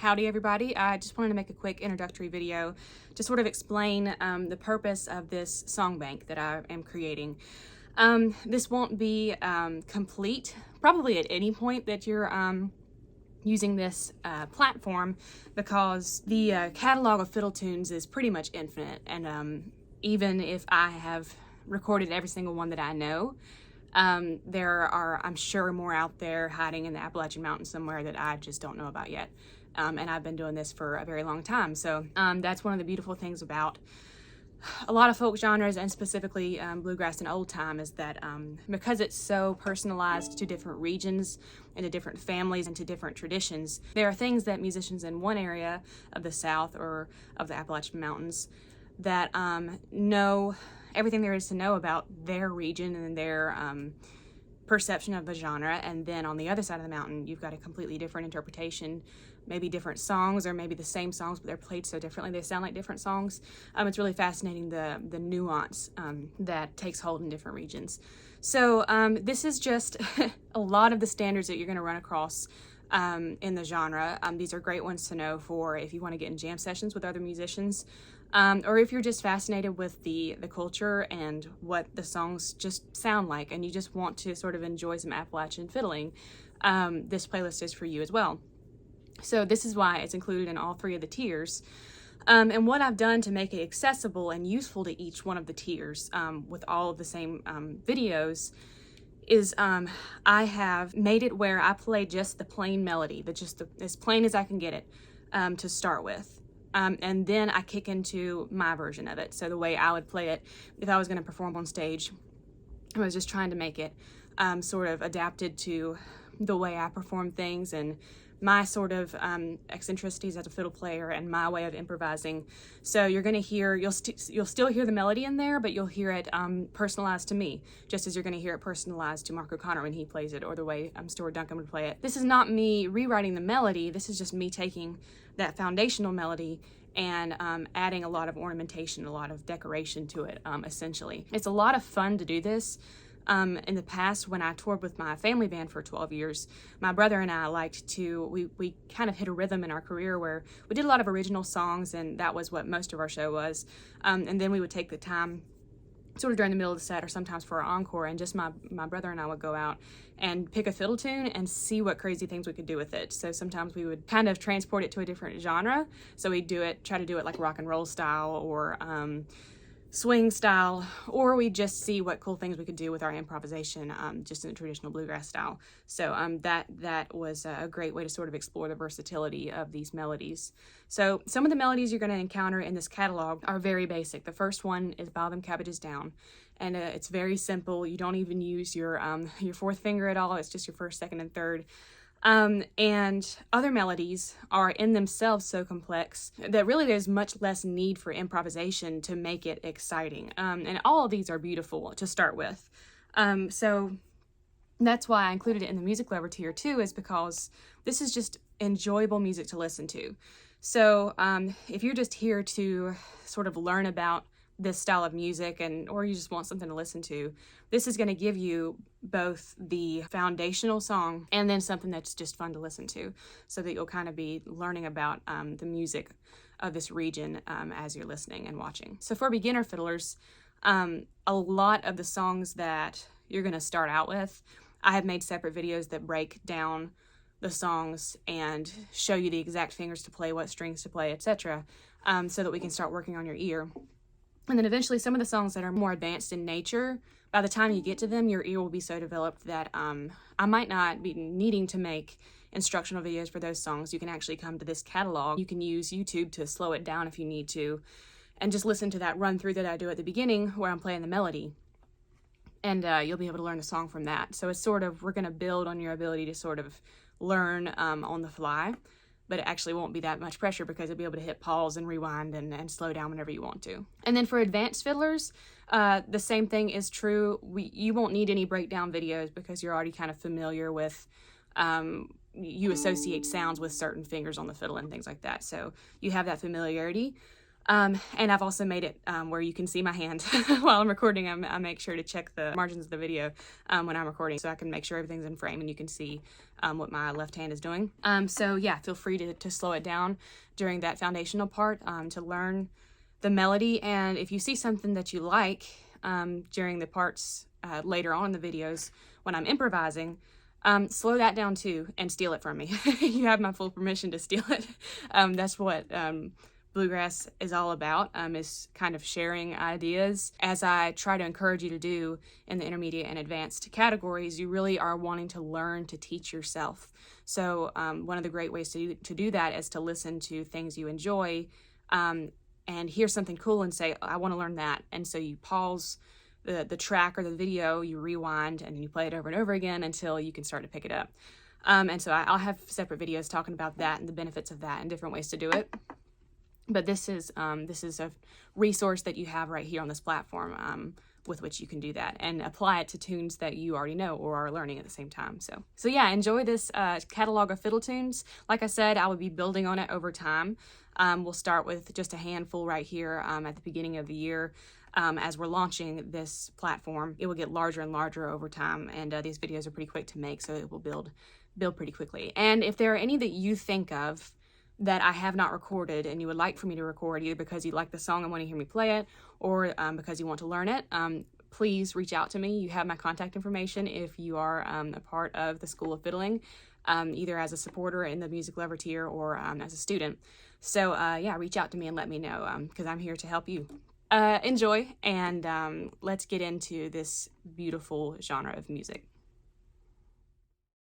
Howdy everybody, I just wanted to make a quick introductory video to sort of explain the purpose of this song bank that I am creating. This won't be complete probably at any point that you're using this platform, because the catalog of fiddle tunes is pretty much infinite, and even if I have recorded every single one that I know, there are, I'm sure, more out there hiding in the Appalachian Mountains somewhere that I just don't know about yet. And I've been doing this for a very long time. So that's one of the beautiful things about a lot of folk genres, and specifically bluegrass and old time, is that because it's so personalized to different regions and to different families and to different traditions, there are things that musicians in one area of the South or of the Appalachian Mountains that know everything there is to know about their region and their perception of the genre, and then on the other side of the mountain you've got a completely different interpretation, maybe different songs, or maybe the same songs but they're played so differently they sound like different songs. It's really fascinating, the nuance that takes hold in different regions. So this is just a lot of the standards that you're going to run across in the genre. These are great ones to know for if you want to get in jam sessions with other musicians, or if you're just fascinated with the culture and what the songs just sound like and you just want to sort of enjoy some Appalachian fiddling. This playlist is for you as well. So this is why it's included in all three of the tiers. And what I've done to make it accessible and useful to each one of the tiers with all of the same videos is I have made it where I play just the plain melody, as plain as I can get it to start with. And then I kick into my version of it. So the way I would play it if I was going to perform on stage, I was just trying to make it sort of adapted to the way I perform things and my sort of eccentricities as a fiddle player and my way of improvising. So you're going to hear, you'll still hear the melody in there, but you'll hear it personalized to me, just as you're going to hear it personalized to Mark O'Connor when he plays it, or the way Stuart Duncan would play it. This is not me rewriting the melody. This is just me taking that foundational melody and adding a lot of ornamentation, a lot of decoration to it, essentially. It's a lot of fun to do this. In the past, when I toured with my family band for 12 years, my brother and I liked to, we kind of hit a rhythm in our career where we did a lot of original songs, and that was what most of our show was. And then we would take the time sort of during the middle of the set, or sometimes for our encore, and just my brother and I would go out and pick a fiddle tune and see what crazy things we could do with it. So sometimes we would kind of transport it to a different genre. So we'd try to do it like rock and roll style, or swing style, or we just see what cool things we could do with our improvisation just in the traditional bluegrass style. So that was a great way to sort of explore the versatility of these melodies. So some of the melodies you're going to encounter in this catalog are very basic. The first one is Bow Them Cabbages Down, and it's very simple. You don't even use your fourth finger at all. It's just your first, second, and third. And other melodies are in themselves so complex that really there's much less need for improvisation to make it exciting. And all of these are beautiful to start with. So that's why I included it in the music lover tier too, is because this is just enjoyable music to listen to. So if you're just here to sort of learn about this style of music, or you just want something to listen to, this is going to give you both the foundational song and then something that's just fun to listen to, so that you'll kind of be learning about the music of this region as you're listening and watching. So for beginner fiddlers, a lot of the songs that you're going to start out with, I have made separate videos that break down the songs and show you the exact fingers to play, what strings to play, etc., so that we can start working on your ear. And then eventually some of the songs that are more advanced in nature, by the time you get to them, your ear will be so developed that I might not be needing to make instructional videos for those songs. You can actually come to this catalog. You can use YouTube to slow it down if you need to, and just listen to that run through that I do at the beginning where I'm playing the melody. And you'll be able to learn the song from that. So it's sort of, we're going to build on your ability to sort of learn on the fly. But it actually won't be that much pressure, because you'll be able to hit pause and rewind and slow down whenever you want to. And then for advanced fiddlers, the same thing is true. You won't need any breakdown videos, because you're already kind of familiar with, you associate sounds with certain fingers on the fiddle and things like that. So you have that familiarity. And I've also made it where you can see my hand while I'm recording. I make sure to check the margins of the video when I'm recording, so I can make sure everything's in frame and you can see what my left hand is doing. So yeah, feel free to slow it down during that foundational part to learn the melody. And if you see something that you like during the parts later on in the videos when I'm improvising, slow that down too and steal it from me. You have my full permission to steal it. That's what bluegrass is all about, is kind of sharing ideas. As I try to encourage you to do in the intermediate and advanced categories, you really are wanting to learn to teach yourself. So one of the great ways to do that is to listen to things you enjoy and hear something cool and say, I want to learn that. And so you pause the track or the video, you rewind, and you play it over and over again until you can start to pick it up. And so I'll have separate videos talking about that and the benefits of that and different ways to do it. But this is a resource that you have right here on this platform with which you can do that and apply it to tunes that you already know or are learning at the same time. So yeah, enjoy this catalog of fiddle tunes. Like I said, I will be building on it over time. We'll start with just a handful right here at the beginning of the year. As we're launching this platform, it will get larger and larger over time, and these videos are pretty quick to make, so it will build pretty quickly. And if there are any that you think of that I have not recorded and you would like for me to record, either because you like the song and want to hear me play it, or because you want to learn it, please reach out to me. You have my contact information if you are a part of the School of Fiddling, either as a supporter in the Music Lover tier or as a student. So yeah, reach out to me and let me know, because I'm here to help you. Enjoy, and let's get into this beautiful genre of music.